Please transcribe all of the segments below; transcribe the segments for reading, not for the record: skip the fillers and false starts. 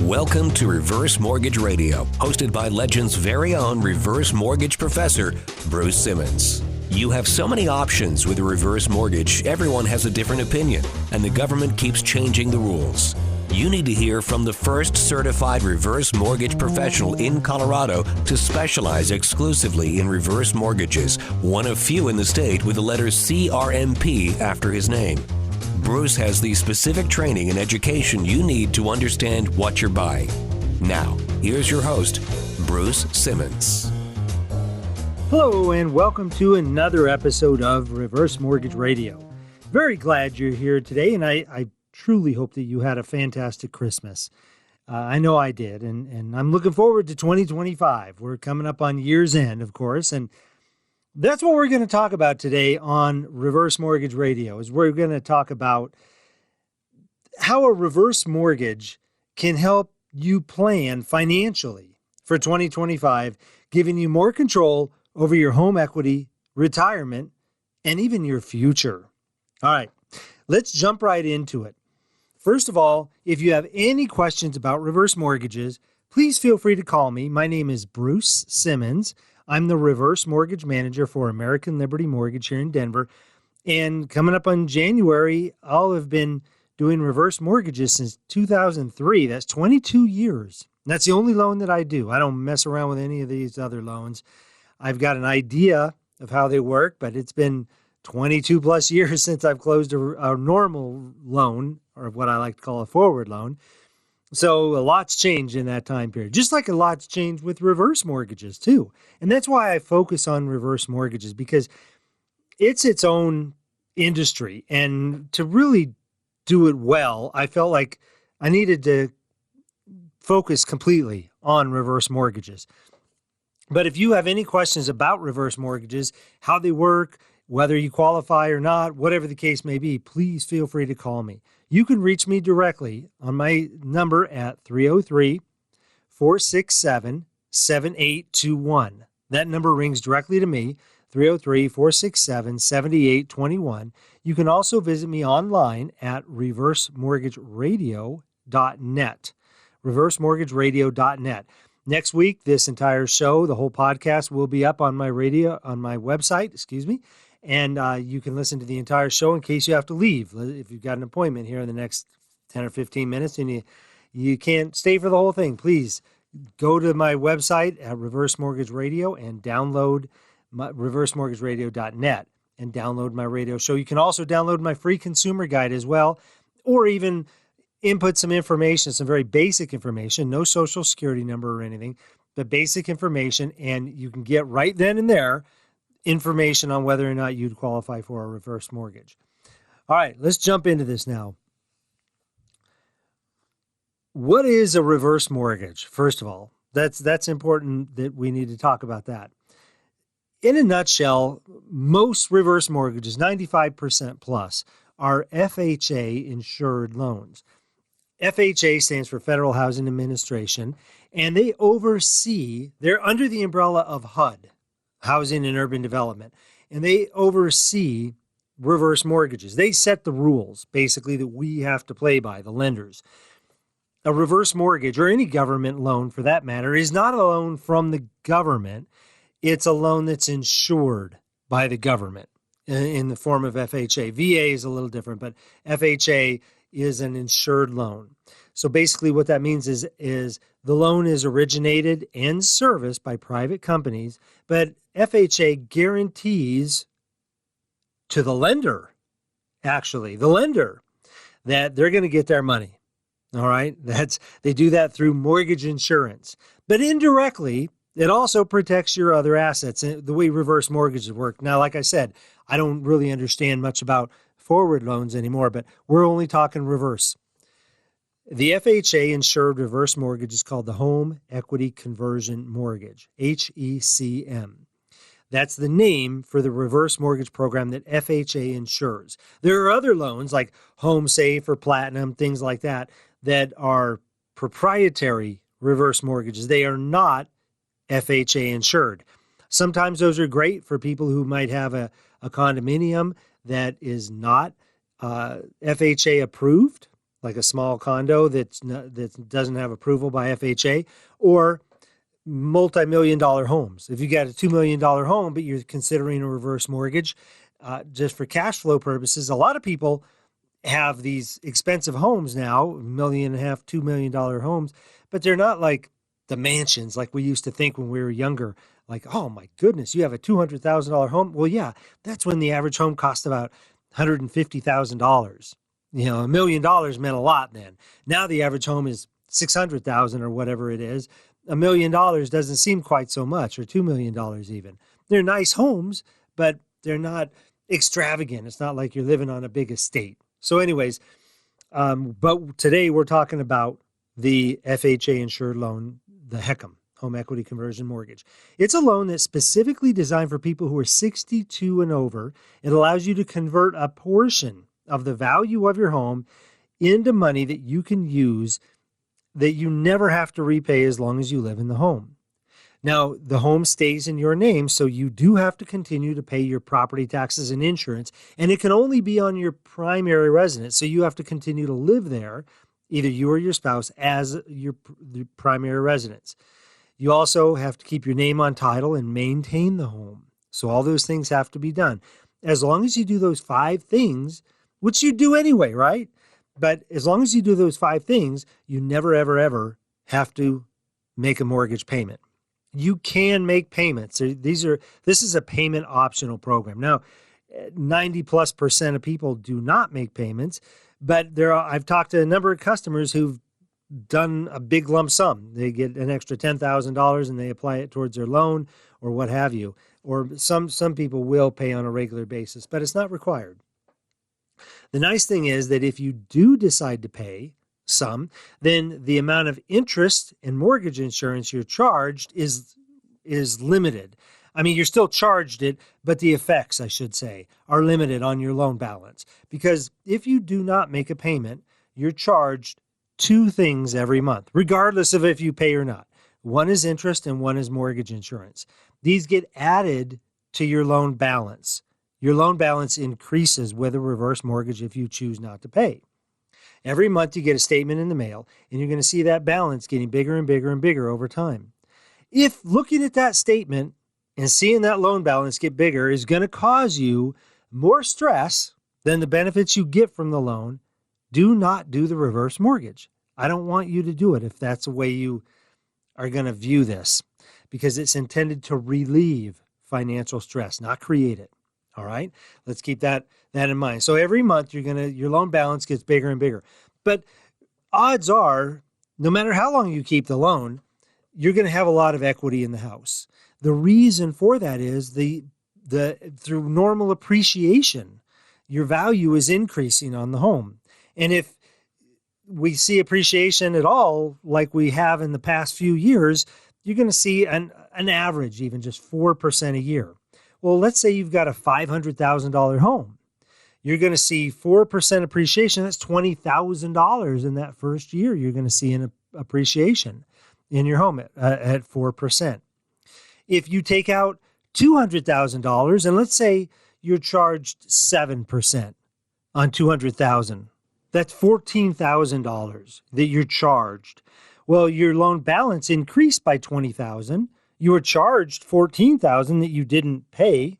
Welcome to Reverse Mortgage Radio, hosted by Legend's very own reverse mortgage professor, Bruce Simmons. You have so many options with a reverse mortgage, everyone has a different opinion, and the government keeps changing the rules. You need to hear from the first certified reverse mortgage professional in Colorado to specialize exclusively in reverse mortgages, one of few in the state with the letters CRMP after his name. Bruce has the specific training and education you need to understand what you're buying. Now, here's your host, Bruce Simmons. Hello, and welcome to another episode of Reverse Mortgage Radio. Very glad you're here today, and I truly hope that you had a fantastic Christmas. I know I did, and I'm looking forward to 2025. We're coming up on year's end, of course, and that's what we're going to talk about today on Reverse Mortgage Radio, is we're going to talk about how a reverse mortgage can help you plan financially for 2025, giving you more control over your home equity, retirement, and even your future. All right, let's jump right into it. First of all, if you have any questions about reverse mortgages, please feel free to call me. My name is Bruce Simmons. I'm the reverse mortgage manager for American Liberty Mortgage here in Denver. And coming up on January, I'll have been doing reverse mortgages since 2003. That's 22 years. That's the only loan that I do. I don't mess around with any of these other loans. I've got an idea of how they work, but it's been 22 plus years since I've closed a normal loan, or what I like to call a forward loan. So a lot's changed in that time period, just like a lot's changed with reverse mortgages too. And that's why I focus on reverse mortgages, because it's its own industry. And to really do it well, I felt like I needed to focus completely on reverse mortgages. But if you have any questions about reverse mortgages, how they work, whether you qualify or not, whatever the case may be, please feel free to call me. You can reach me directly on my number at 303-467-7821. That number rings directly to me, 303-467-7821. You can also visit me online at reversemortgageradio.net, reversemortgageradio.net. Next week, this entire show, the whole podcast, will be up on my website, and you can listen to the entire show in case you have to leave. If you've got an appointment here in the next 10 or 15 minutes and you can't stay for the whole thing, please go to my website at Reverse Mortgage Radio and download reversemortgageradio.net and download my radio show. You can also download my free consumer guide as well, or even input some information, some very basic information, no social security number or anything, but basic information, and you can get right then and there information on whether or not you'd qualify for a reverse mortgage. All right, let's jump into this now. What is a reverse mortgage? First of all, that's important that we need to talk about that. In a nutshell, most reverse mortgages, 95% plus, are FHA insured loans. FHA stands for Federal Housing Administration, and they're under the umbrella of HUD, Housing and Urban Development, and they oversee reverse mortgages. They set the rules, basically, that we have to play by, the lenders. A reverse mortgage, or any government loan for that matter, is not a loan from the government. It's a loan that's insured by the government in the form of FHA. VA is a little different, but FHA is an insured loan. So basically what that means is the loan is originated and serviced by private companies, but FHA guarantees to the lender, that they're going to get their money. All right. They do that through mortgage insurance, but indirectly, it also protects your other assets, the way reverse mortgages work. Now, like I said, I don't really understand much about forward loans anymore, but we're only talking reverse. The FHA insured reverse mortgage is called the Home Equity Conversion Mortgage, HECM. That's the name for the reverse mortgage program that FHA insures. There are other loans like Home Safe or Platinum, things like that are proprietary reverse mortgages. They are not FHA insured. Sometimes those are great for people who might have a condominium that is not FHA approved. like a small condo that doesn't have approval by FHA, or multi-million dollar homes. If you got a $2 million home, but you're considering a reverse mortgage, just for cash flow purposes, a lot of people have these expensive homes now, $1.5 million, $2 million homes, but they're not like the mansions like we used to think when we were younger. Like, oh my goodness, you have a $200,000 home. Well, yeah, that's when the average home cost about $150,000. $1 million meant a lot then. Now the average home is 600,000 or whatever it is. $1 million doesn't seem quite so much, or $2 million even. They're nice homes, but they're not extravagant. It's not like you're living on a big estate. So anyways, but today we're talking about the FHA insured loan, the HECM, Home Equity Conversion Mortgage. It's a loan that's specifically designed for people who are 62 and over. It allows you to convert a portion of the value of your home into money that you can use that you never have to repay as long as you live in the home. Now, the home stays in your name, so you do have to continue to pay your property taxes and insurance, and it can only be on your primary residence, so you have to continue to live there, either you or your spouse, as your primary residence. You also have to keep your name on title and maintain the home, so all those things have to be done. As long as you do those 5 things, which you do anyway, right? But as long as you do those 5 things, you never, ever, ever have to make a mortgage payment. You can make payments. This is a payment optional program. Now, 90+% of people do not make payments, but I've talked to a number of customers who've done a big lump sum. They get an extra $10,000 and they apply it towards their loan or what have you. Or some people will pay on a regular basis, but it's not required. The nice thing is that if you do decide to pay some, then the amount of interest and mortgage insurance you're charged is limited. I mean, you're still charged it, but the effects, I should say, are limited on your loan balance. Because if you do not make a payment, you're charged 2 things every month, regardless of if you pay or not. One is interest and one is mortgage insurance. These get added to your loan balance. Your loan balance increases with a reverse mortgage if you choose not to pay. Every month you get a statement in the mail, and you're going to see that balance getting bigger and bigger and bigger over time. If looking at that statement and seeing that loan balance get bigger is going to cause you more stress than the benefits you get from the loan, do not do the reverse mortgage. I don't want you to do it if that's the way you are going to view this, because it's intended to relieve financial stress, not create it. All right, let's keep that in mind. So every month your loan balance gets bigger and bigger. But odds are, no matter how long you keep the loan, you're going to have a lot of equity in the house. The reason for that is through normal appreciation, your value is increasing on the home. And if we see appreciation at all, like we have in the past few years, you're going to see an average, even just 4% a year. Well, let's say you've got a $500,000 home. You're going to see 4% appreciation. That's $20,000 in that first year. You're going to see an appreciation in your home at 4%. If you take out $200,000, and let's say you're charged 7% on $200,000, that's $14,000 that you're charged. Well, your loan balance increased by $20,000. You were charged $14,000 that you didn't pay,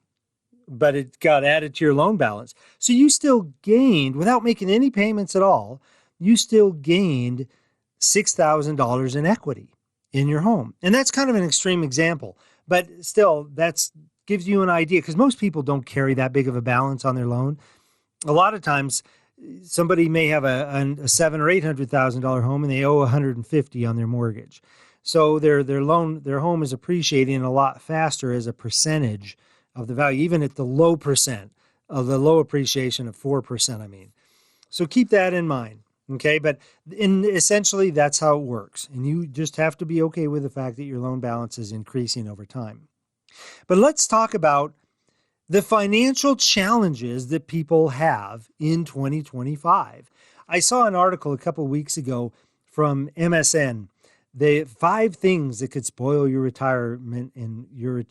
but it got added to your loan balance. So you still gained, without making any payments at all, you still gained $6,000 in equity in your home. And that's kind of an extreme example, but still, that gives you an idea, because most people don't carry that big of a balance on their loan. A lot of times, somebody may have a $700,000 or $800,000 home and they owe $150,000 on their mortgage. So their home is appreciating a lot faster as a percentage of the value, even at the low percent of the low appreciation of 4%. I mean, so keep that in mind, okay? But essentially, that's how it works, and you just have to be okay with the fact that your loan balance is increasing over time. But let's talk about the financial challenges that people have in 2025. I saw an article a couple weeks ago from MSN. The 5 things that could spoil your retirement and your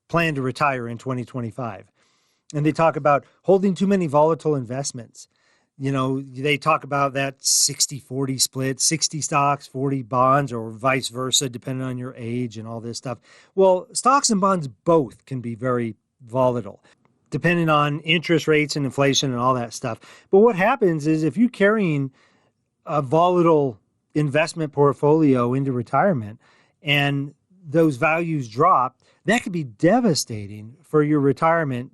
plan to retire in 2025. And they talk about holding too many volatile investments, They talk about that 60-40 split, 60 stocks, 40 bonds, or vice versa, depending on your age and all this stuff. Well, stocks and bonds both can be very volatile, depending on interest rates and inflation and all that stuff. But what happens is if you're carrying a volatile investment portfolio into retirement and those values drop, that could be devastating for your retirement,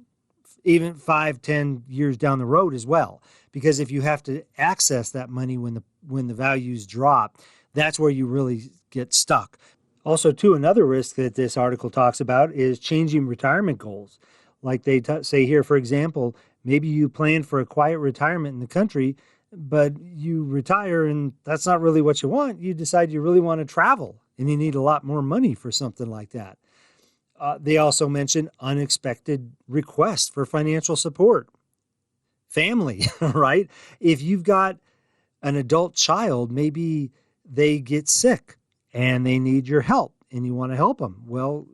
even 5-10 years down the road as well. Because if you have to access that money when the values drop, that's where you really get stuck. Also, too, another risk that this article talks about is changing retirement goals. Like they say here, for example, maybe you plan for a quiet retirement in the country, but you retire and that's not really what you want. You decide you really want to travel and you need a lot more money for something like that. They also mention unexpected requests for financial support. Family, right? If you've got an adult child, maybe they get sick and they need your help and you want to help them. Well,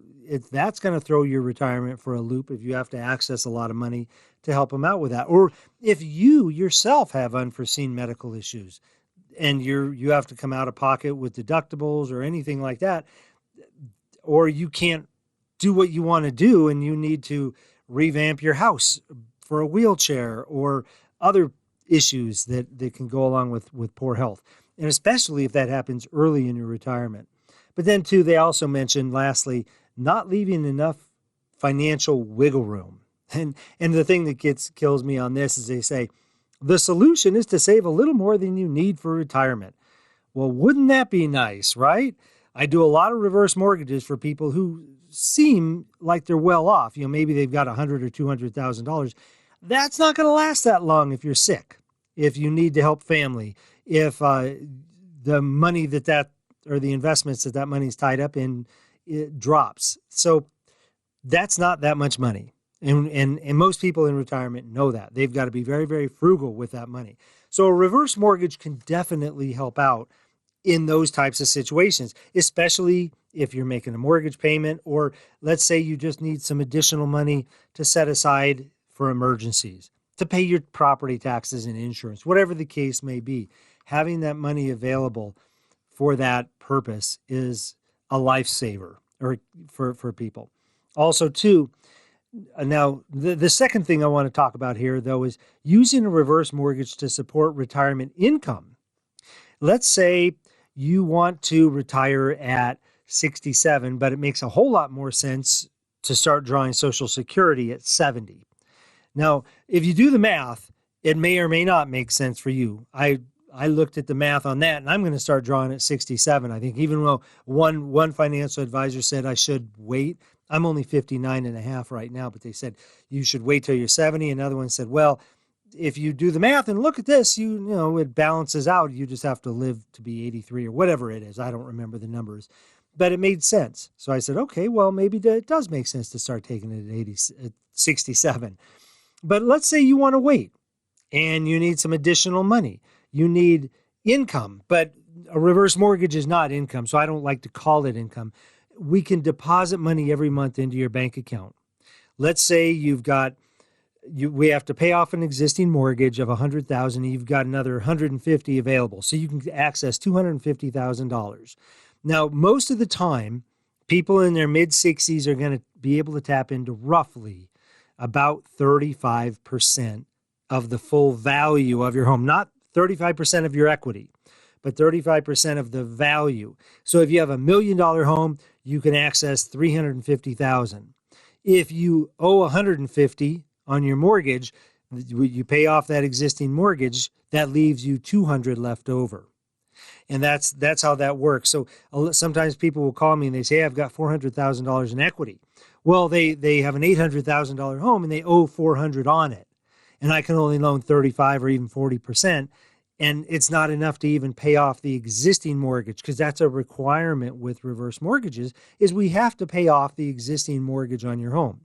that's going to throw your retirement for a loop if you have to access a lot of money to help them out with that. Or if you yourself have unforeseen medical issues and you have to come out of pocket with deductibles or anything like that, or you can't do what you want to do and you need to revamp your house for a wheelchair or other issues that can go along with poor health. And especially if that happens early in your retirement. But then too, they also mentioned, lastly, not leaving enough financial wiggle room. And the thing that kills me on this is they say, the solution is to save a little more than you need for retirement. Well, wouldn't that be nice, right? I do a lot of reverse mortgages for people who seem like they're well off. Maybe they've got $100,000 or $200,000. That's not going to last that long if you're sick, if you need to help family, if the money or the investments that money's tied up in, it drops. So that's not that much money. And most people in retirement know that. They've got to be very, very frugal with that money. So a reverse mortgage can definitely help out in those types of situations, especially if you're making a mortgage payment, or let's say you just need some additional money to set aside for emergencies, to pay your property taxes and insurance, whatever the case may be. Having that money available for that purpose is a lifesaver for people. Also, too, now the second thing I want to talk about here, though, is using a reverse mortgage to support retirement income. Let's say you want to retire at 67, but it makes a whole lot more sense to start drawing Social Security at 70. Now, if you do the math, it may or may not make sense for you. I looked at the math on that, and I'm going to start drawing at 67. I think even though one financial advisor said I should wait, I'm only 59 and a half right now, but they said you should wait till you're 70. Another one said, well, if you do the math and look at this, it balances out. You just have to live to be 83 or whatever it is. I don't remember the numbers, but it made sense. So I said, okay, well, maybe it does make sense to start taking it at 67. But let's say you want to wait and you need some additional money. You need income, but a reverse mortgage is not income, so I don't like to call it income. We can deposit money every month into your bank account. Let's say we have to pay off an existing mortgage of $100,000 and you've got another $150,000 available, so you can access $250,000. Now, most of the time, people in their mid-60s are going to be able to tap into roughly about 35% of the full value of your home, not 35% of your equity, but 35% of the value. So if you have $1 million home, you can access $350,000. If you owe $150,000 on your mortgage, you pay off that existing mortgage, that leaves you $200,000 left over. And that's how that works. So sometimes people will call me and they say, hey, I've got $400,000 in equity. Well, they have an $800,000 home and they owe $400,000 on it. And I can only loan 35 or even 40%. And it's not enough to even pay off the existing mortgage, because that's a requirement with reverse mortgages, is we have to pay off the existing mortgage on your home.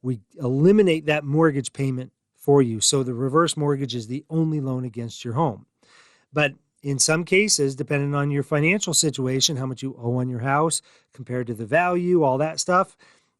We eliminate that mortgage payment for you. So the reverse mortgage is the only loan against your home. But in some cases, depending on your financial situation, how much you owe on your house compared to the value, all that stuff,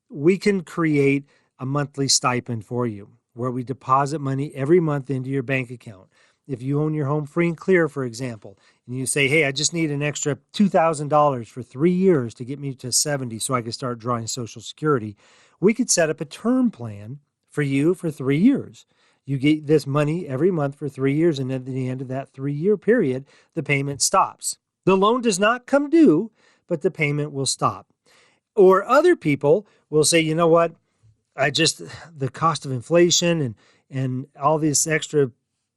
we can create a monthly stipend for you where we deposit money every month into your bank account. If you own your home free and clear, for example, and you say, hey, I just need an extra $2,000 for 3 years to get me to 70 so I can start drawing Social Security, we could set up a term plan for you for 3 years. You get this money every month for 3 years, and at the end of that 3-year period, the payment stops. The loan does not come due, but the payment will stop. Or other people will say, you know what, the cost of inflation and all these extra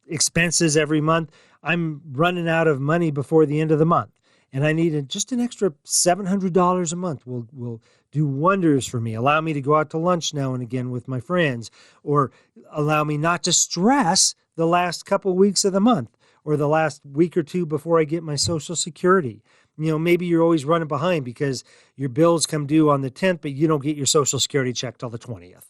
expenses every month, I'm running out of money before the end of the month. And I need just an extra $700 a month will do wonders for me. Allow me to go out to lunch now and again with my friends, or allow me not to stress the last couple weeks of the month or the last week or two before I get my Social Security. Maybe you're always running behind because your bills come due on the 10th, but you don't get your Social Security check till the 20th.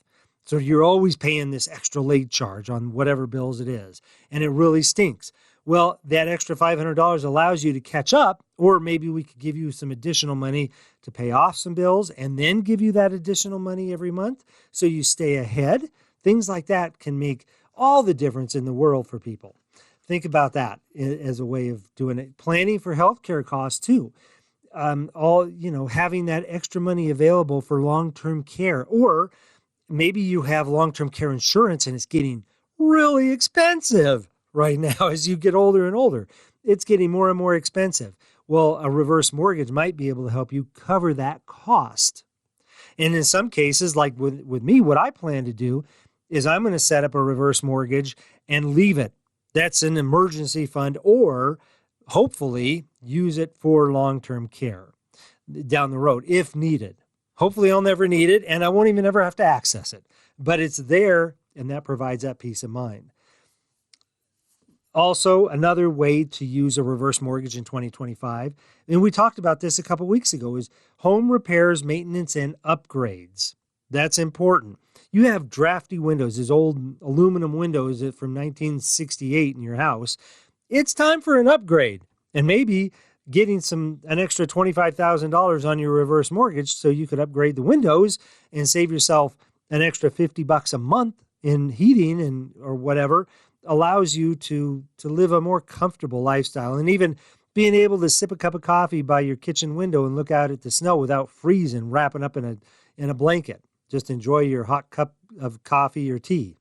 So you're always paying this extra late charge on whatever bills it is, and it really stinks. Well, that extra $500 allows you to catch up, or maybe we could give you some additional money to pay off some bills and then give you that additional money every month so you stay ahead. Things like that can make all the difference in the world for people. Think about that as a way of doing it. Planning for healthcare costs too. Having that extra money available for long-term care, or maybe you have long-term care insurance and it's getting really expensive right now as you get older and older. It's getting more and more expensive. Well, a reverse mortgage might be able to help you cover that cost. And in some cases, like with me, what I plan to do is I'm going to set up a reverse mortgage and leave it. That's an emergency fund, or hopefully use it for long-term care down the road if needed. Hopefully I'll never need it and I won't even ever have to access it, but it's there and that provides that peace of mind. Also, another way to use a reverse mortgage in 2025, and we talked about this a couple weeks ago, is home repairs, maintenance, and upgrades. That's important. You have drafty windows, these old aluminum windows from 1968 in your house. It's time for an upgrade, and maybe getting an extra $25,000 on your reverse mortgage so you could upgrade the windows and save yourself an extra $50 a month in heating or whatever allows you to live a more comfortable lifestyle. And even being able to sip a cup of coffee by your kitchen window and look out at the snow without freezing, wrapping up in a blanket. Just enjoy your hot cup of coffee or tea.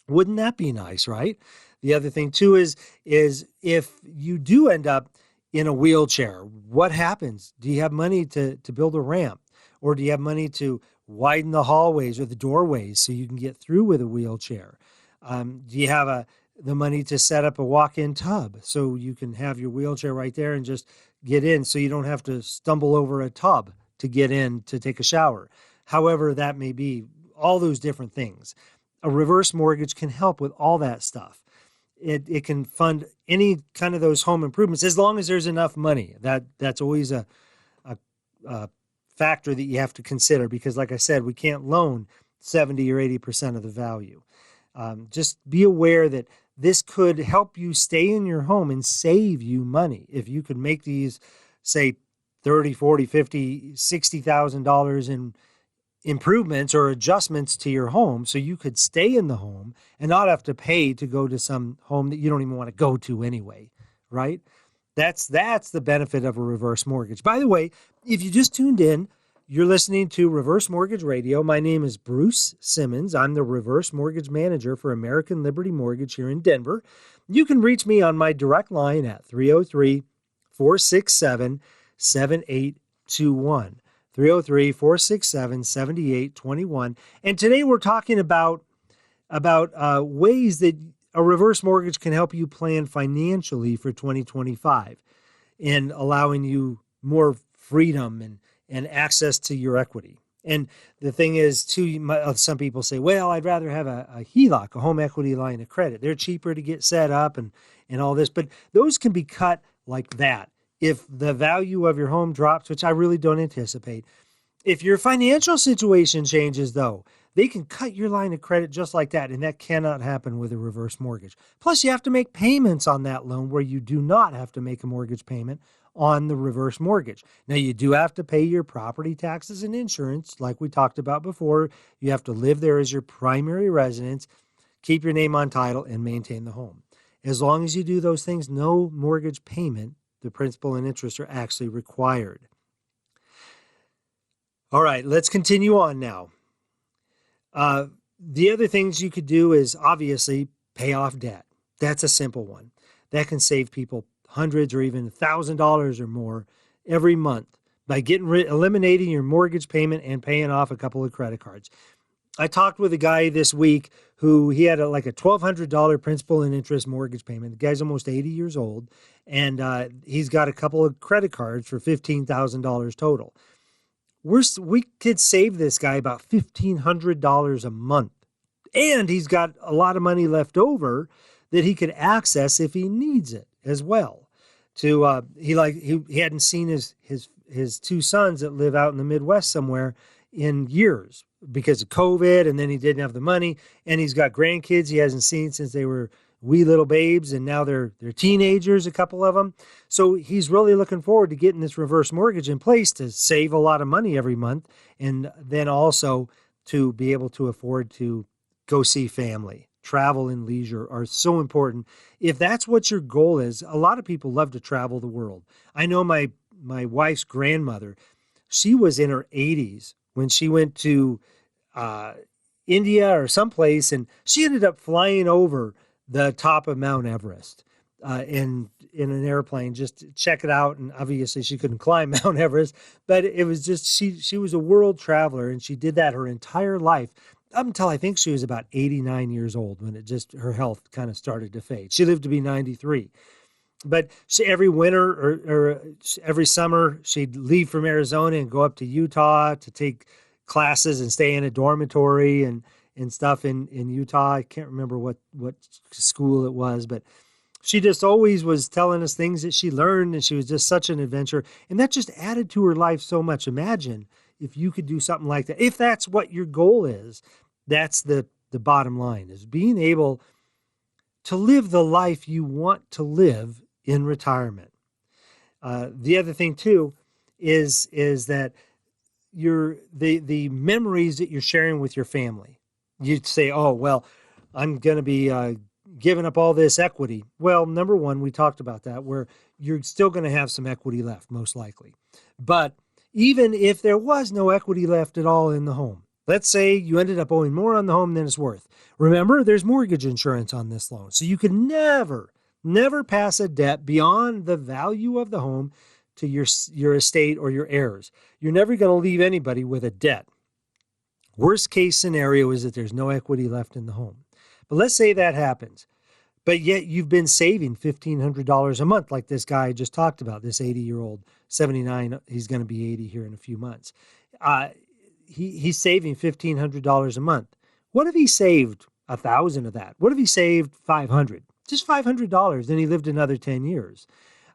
Wouldn't that be nice, right? The other thing too is if you do end up in a wheelchair, what happens? Do you have money to build a ramp? Or do you have money to widen the hallways or the doorways so you can get through with a wheelchair? Do you have the money to set up a walk-in tub so you can have your wheelchair right there and just get in so you don't have to stumble over a tub to get in to take a shower? However that may be, all those different things. A reverse mortgage can help with all that stuff. It can fund any kind of those home improvements as long as there's enough money. That's always a factor that you have to consider because, like I said, we can't loan 70 or 80% of the value. Just be aware that this could help you stay in your home and save you money. If you could make these, say, $30, $40, $50, $60,000 in improvements or adjustments to your home so you could stay in the home and not have to pay to go to some home that you don't even want to go to anyway, right? That's the benefit of a reverse mortgage. By the way, if you just tuned in, you're listening to Reverse Mortgage Radio. My name is Bruce Simmons. I'm the Reverse Mortgage Manager for American Liberty Mortgage here in Denver. You can reach me on my direct line at 303-467-7821. 303-467-7821. And today we're talking about ways that a reverse mortgage can help you plan financially for 2025 and allowing you more freedom and access to your equity. And the thing is, too, some people say, well, I'd rather have a HELOC, a home equity line of credit. They're cheaper to get set up and all this. But those can be cut like that. If the value of your home drops, which I really don't anticipate, if your financial situation changes, though, they can cut your line of credit just like that, and that cannot happen with a reverse mortgage. Plus, you have to make payments on that loan where you do not have to make a mortgage payment on the reverse mortgage. Now, you do have to pay your property taxes and insurance, like we talked about before. You have to live there as your primary residence, keep your name on title, and maintain the home. As long as you do those things, no mortgage payment, the principal and interest, are actually required. All right, let's continue on now. The other things you could do is obviously pay off debt. That's a simple one. That can save people hundreds or even $1,000 or more every month by eliminating your mortgage payment and paying off a couple of credit cards. I talked with a guy this week who he had like a $1,200 principal and interest mortgage payment. The guy's almost 80 years old, and he's got a couple of credit cards for $15,000 total. We could save this guy about $1,500 a month, and he's got a lot of money left over that he could access if he needs it as well. He hadn't seen his two sons that live out in the Midwest somewhere in years because of COVID, and then he didn't have the money, and he's got grandkids he hasn't seen since they were wee little babes, and now they're teenagers, a couple of them. So he's really looking forward to getting this reverse mortgage in place to save a lot of money every month, and then also to be able to afford to go see family. Travel and leisure are so important. If that's what your goal is, a lot of people love to travel the world. I know my wife's grandmother, she was in her 80s when she went to India or someplace, and she ended up flying over the top of Mount Everest in an airplane just to check it out. And obviously she couldn't climb Mount Everest, but it was just, she was a world traveler, and she did that her entire life up until I think she was about 89 years old when her health kind of started to fade. She lived to be 93. But every winter or every summer, she'd leave from Arizona and go up to Utah to take classes and stay in a dormitory and stuff in Utah. I can't remember what school it was, but she just always was telling us things that she learned, and she was just such an adventurer. And that just added to her life so much. Imagine if you could do something like that. If that's what your goal is, that's the bottom line, is being able to live the life you want to live in retirement. The other thing too is that the memories that you're sharing with your family. You'd say, oh, well, I'm going to be giving up all this equity. Well, number one, we talked about that, where you're still going to have some equity left, most likely. But even if there was no equity left at all in the home, let's say you ended up owing more on the home than it's worth. Remember, there's mortgage insurance on this loan. So you can never pass a debt beyond the value of the home to your estate or your heirs. You're never going to leave anybody with a debt. Worst case scenario is that there's no equity left in the home. But let's say that happens, but yet you've been saving $1,500 a month, like this guy I just talked about, this 80-year-old, 79, he's going to be 80 here in a few months. He's saving $1,500 a month. What if he saved 1,000 of that? What if he saved 500? Just $500, then he lived another 10 years.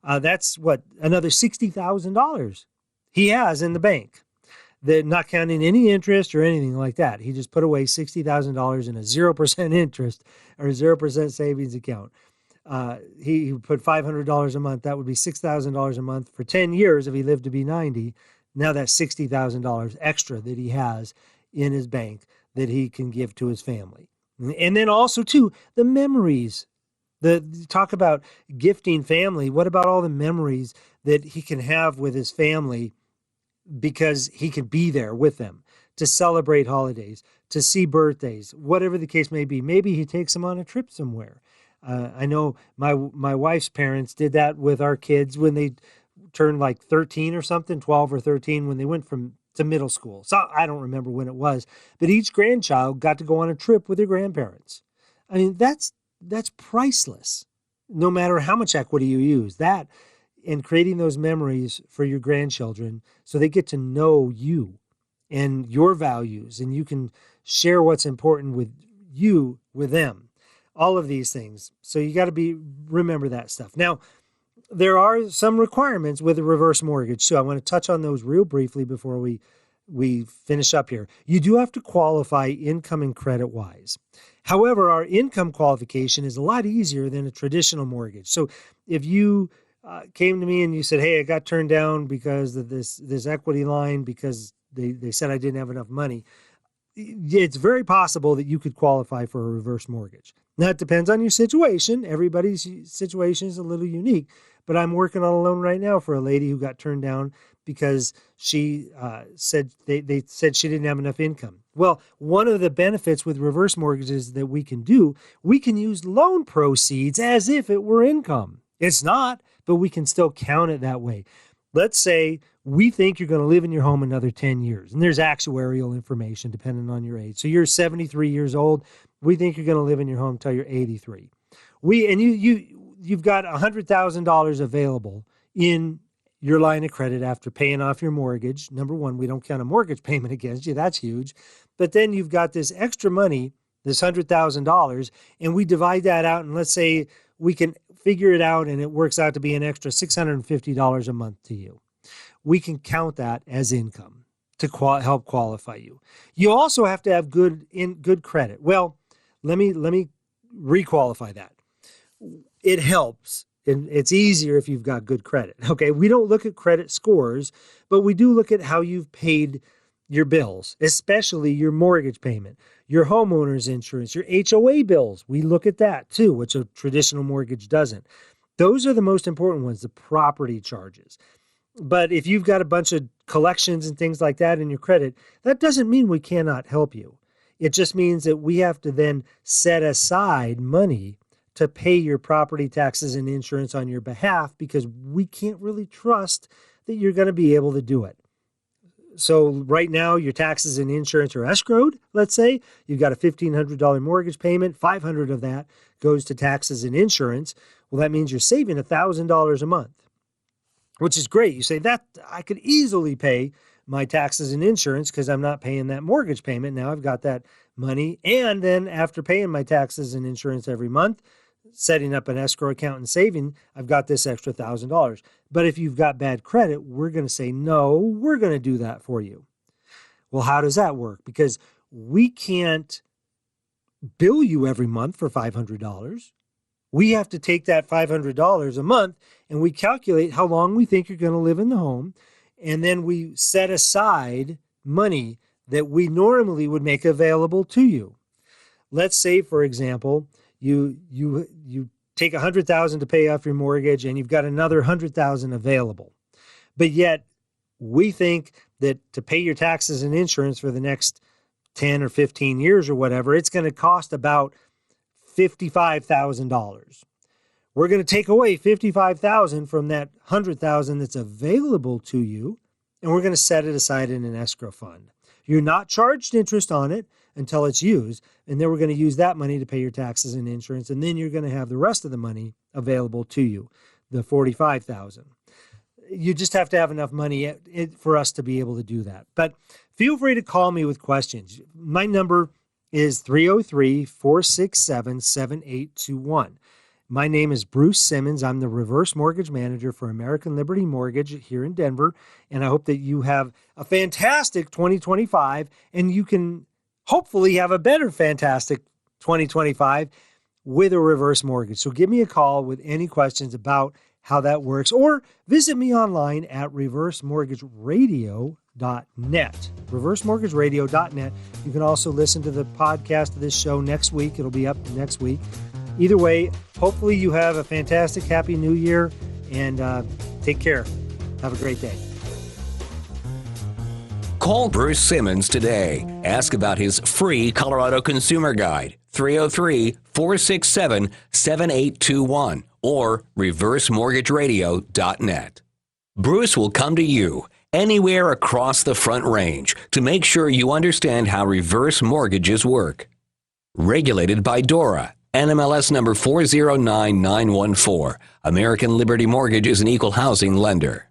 That's another $60,000 he has in the bank. They're not counting any interest or anything like that. He just put away $60,000 in a 0% interest or 0% savings account. He put $500 a month. That would be $6,000 a month for 10 years if he lived to be 90. Now that's $60,000 extra that he has in his bank that he can give to his family. And then also, too, the memories. Talk about gifting family. What about all the memories that he can have with his family because he can be there with them to celebrate holidays, to see birthdays, whatever the case may be. Maybe he takes them on a trip somewhere. I know my wife's parents did that with our kids when they turned like 13 or something, 12 or 13, when they went to middle school. So I don't remember when it was, but each grandchild got to go on a trip with their grandparents. I mean, that's priceless, no matter how much equity you use. That and creating those memories for your grandchildren so they get to know you and your values, and you can share what's important with you with them. All of these things. So you got to remember that stuff. Now, there are some requirements with a reverse mortgage, so I want to touch on those real briefly before we finish up here. You do have to qualify income and credit wise. However, our income qualification is a lot easier than a traditional mortgage. So if you came to me and you said, hey, I got turned down because of this equity line because they said I didn't have enough money, it's very possible that you could qualify for a reverse mortgage. Now, it depends on your situation. Everybody's situation is a little unique, but I'm working on a loan right now for a lady who got turned down because she said they said she didn't have enough income. Well, one of the benefits with reverse mortgages that we can do, we can use loan proceeds as if it were income. It's not, but we can still count it that way. Let's say we think you're going to live in your home another 10 years, and there's actuarial information depending on your age. So you're 73 years old. We think you're going to live in your home until you're 83. You've got $100,000 available in your line of credit after paying off your mortgage. Number one, we don't count a mortgage payment against you. That's huge. But then you've got this extra money, this $100,000, and we divide that out, and let's say we can figure it out and it works out to be an extra $650 a month to you. We can count that as income to help qualify you. You also have to have good credit. Well, let me requalify that. It helps. It's easier if you've got good credit. Okay, we don't look at credit scores, but we do look at how you've paid your bills, especially your mortgage payment, your homeowner's insurance, your HOA bills. We look at that too, which a traditional mortgage doesn't. Those are the most important ones, the property charges. But if you've got a bunch of collections and things like that in your credit, that doesn't mean we cannot help you. It just means that we have to then set aside money to pay your property taxes and insurance on your behalf because we can't really trust that you're going to be able to do it. So right now, your taxes and insurance are escrowed, let's say. You've got a $1,500 mortgage payment. $500 of that goes to taxes and insurance. Well, that means you're saving $1,000 a month, which is great. You say, that I could easily pay my taxes and insurance because I'm not paying that mortgage payment. Now I've got that money. And then after paying my taxes and insurance every month, setting up an escrow account and saving, I've got this extra $1,000. But if you've got bad credit, we're going to say, no, we're going to do that for you. Well, how does that work? Because we can't bill you every month for $500. We have to take that $500 a month and we calculate how long we think you're going to live in the home. And then we set aside money that we normally would make available to you. Let's say, for example, you take $100,000 to pay off your mortgage and you've got another $100,000 available. But yet we think that to pay your taxes and insurance for the next 10 or 15 years or whatever, it's going to cost about $55,000. We're going to take away $55,000 from that $100,000 that's available to you, and we're going to set it aside in an escrow fund. You're not charged interest on it until it's used, and then we're going to use that money to pay your taxes and insurance, and then you're going to have the rest of the money available to you, the $45,000. You just have to have enough money for us to be able to do that. But feel free to call me with questions. My number is 303-467-7821. My name is Bruce Simmons. I'm the reverse mortgage manager for American Liberty Mortgage here in Denver, and I hope that you have a fantastic 2025, and you can hopefully have a better fantastic 2025 with a reverse mortgage. So give me a call with any questions about how that works, or visit me online at reversemortgageradio.net. reversemortgageradio.net. You can also listen to the podcast of this show next week. It'll be up next week. Either way, hopefully you have a fantastic, happy new year, and take care. Have a great day. Call Bruce Simmons today. Ask about his free Colorado Consumer Guide, 303-467-7821, or reversemortgageradio.net. Bruce will come to you anywhere across the Front Range to make sure you understand how reverse mortgages work. Regulated by DORA. NMLS number 409914. American Liberty Mortgage is an equal housing lender.